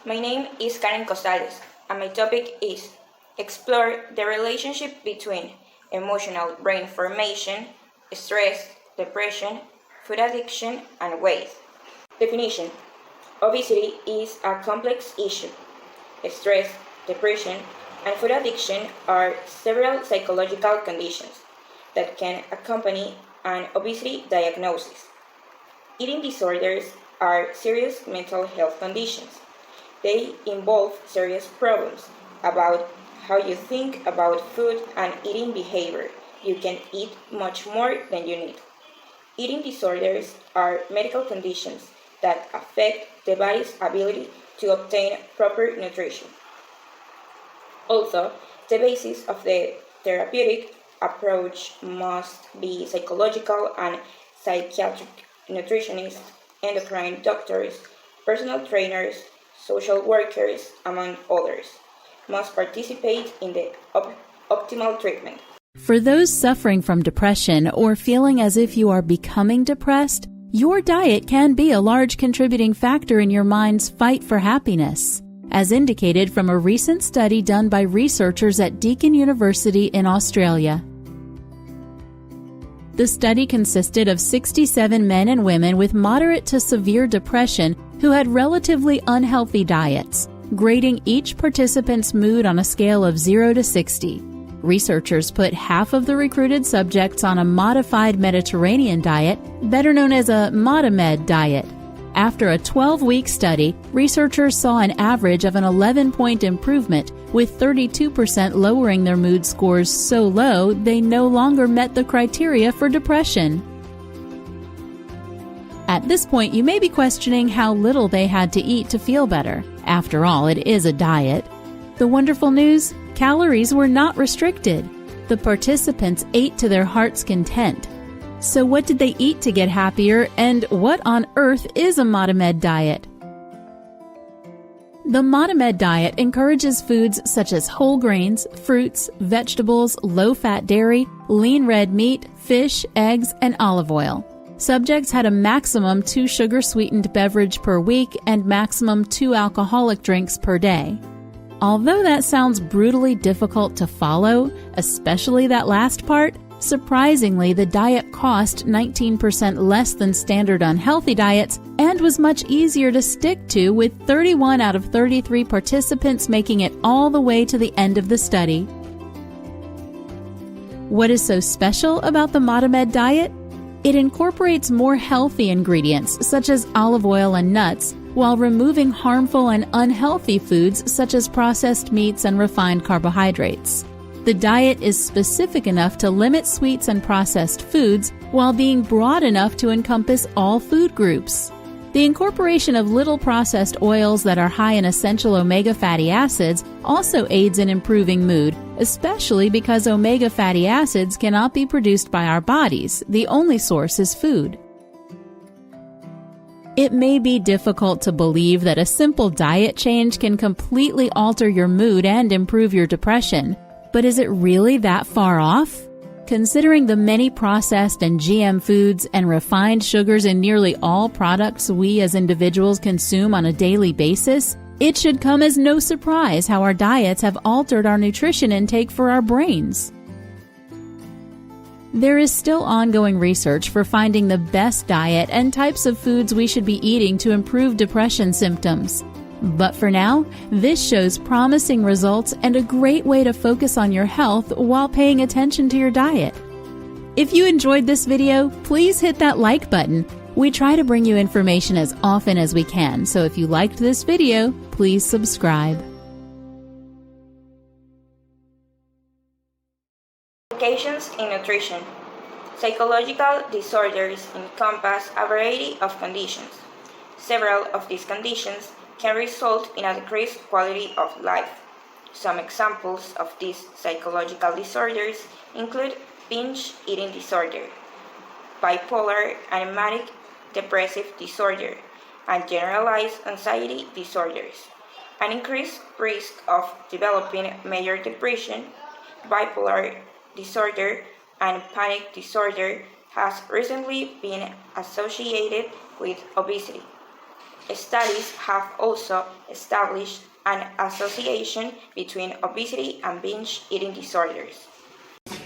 My name is Karen Costales, and my topic is explore the relationship between emotional brain formation, stress, depression, food addiction, and weight. Definition: obesity is a complex issue. Stress, depression, and food addiction are several psychological conditions that can accompany an obesity diagnosis. Eating disorders are serious mental health conditions. They involve serious problems about how you think about food and eating behavior. You can eat much more than you need. Eating disorders are medical conditions that affect the body's ability to obtain proper nutrition. Also, the basis of the therapeutic approach must be psychological, and psychiatric nutritionists, endocrine doctors, personal trainers, social workers, among others, must participate in the optimal treatment. For those suffering from depression or feeling as if you are becoming depressed, your diet can be a large contributing factor in your mind's fight for happiness, as indicated from a recent study done by researchers at Deakin University in Australia. The study consisted of 67 men and women with moderate to severe depression who had relatively unhealthy diets, grading each participant's mood on a scale of 0 to 60. Researchers put half of the recruited subjects on a modified Mediterranean diet, better known as a ModiMed diet. After a 12-week study, researchers saw an average of an 11-point improvement, with 32% lowering their mood scores so low they no longer met the criteria for depression. At this point, you may be questioning how little they had to eat to feel better. After all, it is a diet. The wonderful news? Calories were not restricted. The participants ate to their heart's content. So what did they eat to get happier, and what on earth is a ModiMed diet? The ModiMed diet encourages foods such as whole grains, fruits, vegetables, low-fat dairy, lean red meat, fish, eggs, and olive oil. Subjects had a maximum 2 sugar-sweetened beverage per week and maximum 2 alcoholic drinks per day. Although that sounds brutally difficult to follow, especially that last part, surprisingly, the diet cost 19% less than standard unhealthy diets and was much easier to stick to, with 31 out of 33 participants making it all the way to the end of the study. What is so special about the ModiMed diet? It incorporates more healthy ingredients such as olive oil and nuts, while removing harmful and unhealthy foods such as processed meats and refined carbohydrates. The diet is specific enough to limit sweets and processed foods while being broad enough to encompass all food groups. The incorporation of little processed oils that are high in essential omega fatty acids also aids in improving mood, especially because omega fatty acids cannot be produced by our bodies. The only source is food. It may be difficult to believe that a simple diet change can completely alter your mood and improve your depression. But is it really that far off? Considering the many processed and GM foods and refined sugars in nearly all products we as individuals consume on a daily basis, it should come as no surprise how our diets have altered our nutrition intake for our brains. There is still ongoing research for finding the best diet and types of foods we should be eating to improve depression symptoms. But for now, this shows promising results and a great way to focus on your health while paying attention to your diet. If you enjoyed this video, please hit that like button. We try to bring you information as often as we can, so if you liked this video, please subscribe. Applications in nutrition. Psychological disorders encompass a variety of conditions. Several of these conditions can result in a decreased quality of life. Some examples of these psychological disorders include binge eating disorder, bipolar and manic depressive disorder, and generalized anxiety disorders. An increased risk of developing major depression, bipolar disorder, and panic disorder has recently been associated with obesity. Studies have also established an association between obesity and binge eating disorders.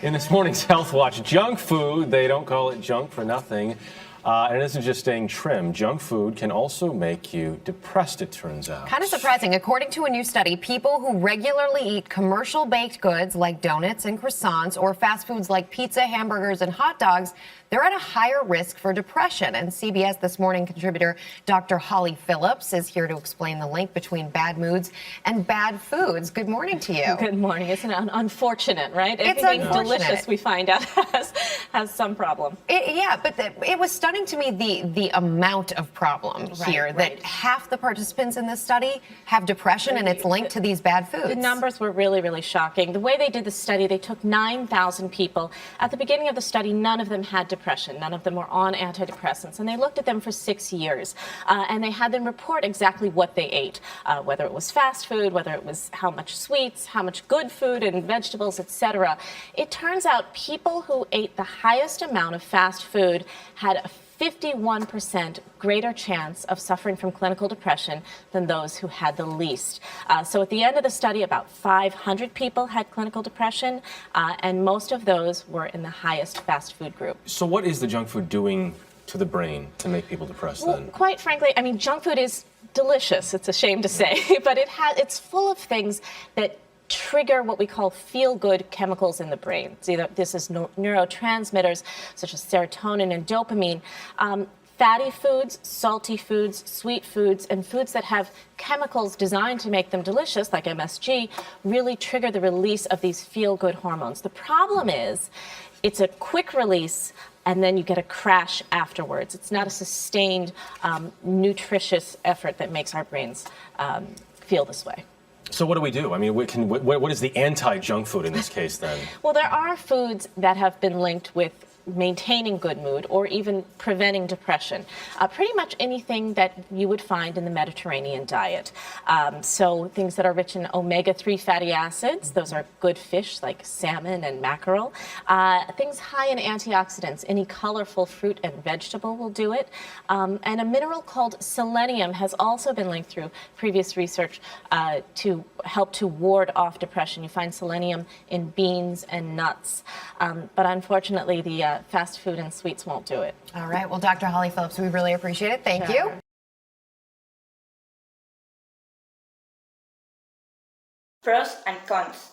In this morning's Health Watch, junk food, they don't call it junk for nothing. And it isn't just staying trim. Junk food can also make you depressed, it turns out. Kind of surprising. According to a new study, people who regularly eat commercial baked goods like donuts and croissants or fast foods like pizza, hamburgers, and hot dogs, they're at a higher risk for depression. And CBS This Morning contributor Dr. Holly Phillips is here to explain the link between bad moods and bad foods. Good morning to you. Good morning. Isn't it unfortunate, right? It's Everything unfortunate. delicious we find out has some problem. It was stunning to me the amount of problem here that half the participants in this study have depression and it's linked to these bad foods. The numbers were really, really shocking. The way they did the study, they took 9,000 people. At the beginning of the study, none of them had depression. None of them were on antidepressants. And they looked at them for 6 years. And they had them report exactly what they ate, whether it was fast food, whether it was how much sweets, how much good food and vegetables, etc. It turns out people who ate the highest amount of fast food had a 51% greater chance of suffering from clinical depression than those who had the least. So at the end of the study, about 500 people had clinical depression, and most of those were in the highest fast food group. So what is the junk food doing to the brain to make people depressed then? Quite frankly, I mean, junk food is delicious, it's a shame to say, but it's full of things that trigger what we call feel-good chemicals in the brain. This is neurotransmitters such as serotonin and dopamine. Fatty foods, salty foods, sweet foods, and foods that have chemicals designed to make them delicious, like MSG, really trigger the release of these feel-good hormones. The problem is it's a quick release, and then you get a crash afterwards. It's not a sustained, nutritious effort that makes our brains feel this way. So what do we do? I mean, what is the anti-junk food in this case then? Well, there are foods that have been linked with maintaining good mood or even preventing depression. Pretty much anything that you would find in the Mediterranean diet. So things that are rich in omega-3 fatty acids, those are good fish like salmon and mackerel. Things high in antioxidants, any colorful fruit and vegetable will do it. And a mineral called selenium has also been linked through previous research to help to ward off depression. You find selenium in beans and nuts. But unfortunately, the fast food and sweets won't do it. All right. Well, Dr. Holly Phillips, we really appreciate it. Thank you. Pros and cons.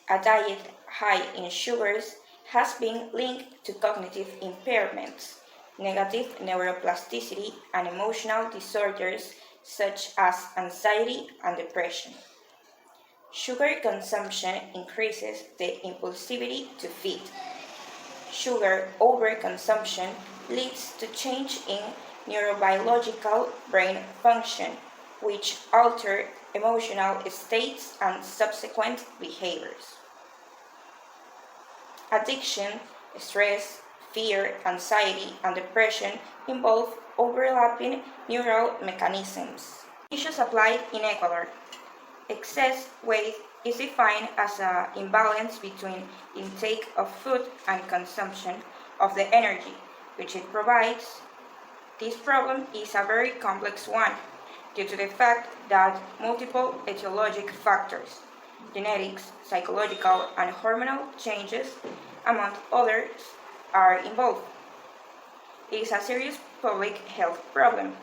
A diet high in sugars has been linked to cognitive impairments, negative neuroplasticity, and emotional disorders such as anxiety and depression. Sugar consumption increases the impulsivity to feed. Sugar overconsumption leads to change in neurobiological brain function, which alter emotional states and subsequent behaviors. Addiction, stress, fear, anxiety, and depression involve overlapping neural mechanisms. Issues applied in Ecuador. Excess weight is defined as an imbalance between intake of food and consumption of the energy which it provides. This problem is a very complex one due to the fact that multiple etiologic factors, genetics, psychological, and hormonal changes, among others, are involved. It is a serious public health problem.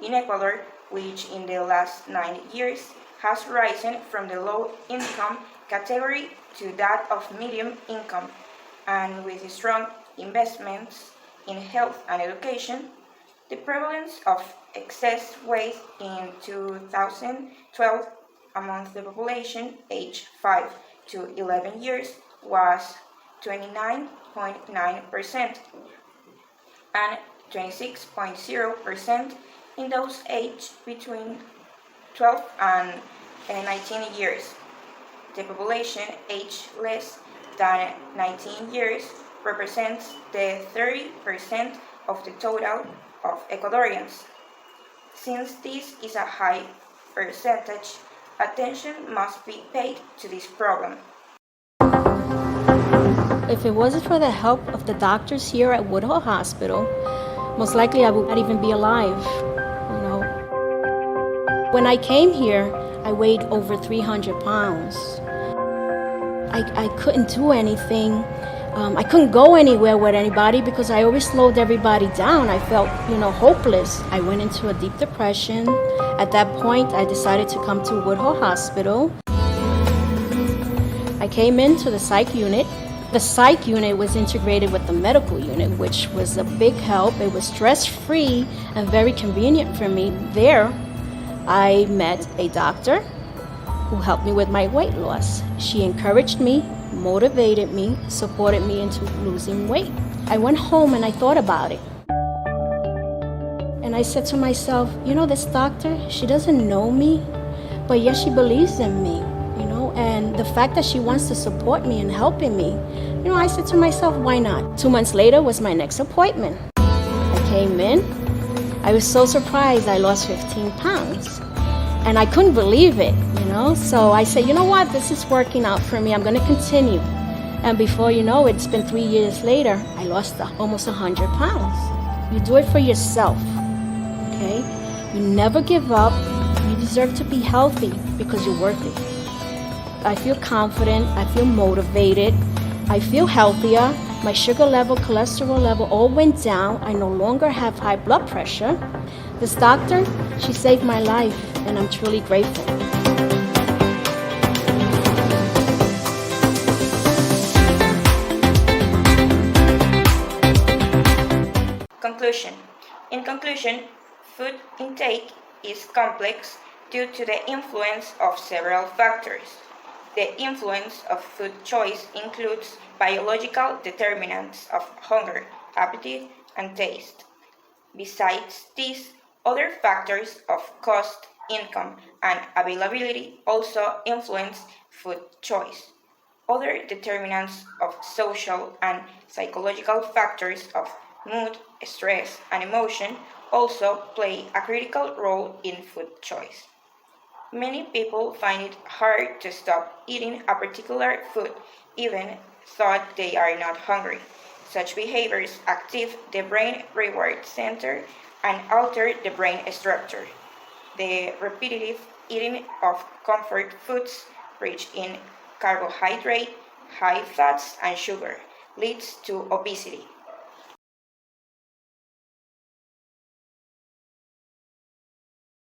In Ecuador, which in the last 9 years has risen from the low-income category to that of medium income, and with strong investments in health and education, the prevalence of excess weight in 2012 among the population aged 5 to 11 years was 29.9% and 26.0% in those aged between 12 and 19 years. The population aged less than 19 years represents the 30% of the total of Ecuadorians. Since this is a high percentage, attention must be paid to this problem. If it wasn't for the help of the doctors here at Woodhull Hospital, most likely I would not even be alive, When I came here, I weighed over 300 pounds. I couldn't do anything. I couldn't go anywhere with anybody because I always slowed everybody down. I felt, hopeless. I went into a deep depression. At that point, I decided to come to Woodhull Hospital. I came into the psych unit. The psych unit was integrated with the medical unit, which was a big help. It was stress-free and very convenient for me. There, I met a doctor who helped me with my weight loss. She encouraged me, motivated me, supported me into losing weight. I went home and I thought about it. And I said to myself, this doctor, she doesn't know me, but yet she believes in me, and the fact that she wants to support me and helping me, I said to myself, why not? 2 months later was my next appointment. I came in. I was so surprised I lost 15 pounds. And I couldn't believe it, So I said, what? This is working out for me. I'm going to continue. And before you know it, it's been 3 years later, I lost almost 100 pounds. You do it for yourself, okay? You never give up. You deserve to be healthy because you're worth it. I feel confident. I feel motivated. I feel healthier. My sugar level, cholesterol level all went down. I no longer have high blood pressure. This doctor, she saved my life, and I'm truly grateful. Conclusion. In conclusion, food intake is complex due to the influence of several factors. The influence of food choice includes biological determinants of hunger, appetite, and taste. Besides these, other factors of cost, income, and availability also influence food choice. Other determinants of social and psychological factors of mood, stress, and emotion also play a critical role in food choice. Many people find it hard to stop eating a particular food, even though they are not hungry. Such behaviors activate the brain reward center and alter the brain structure. The repetitive eating of comfort foods rich in carbohydrate, high fats, and sugar leads to obesity.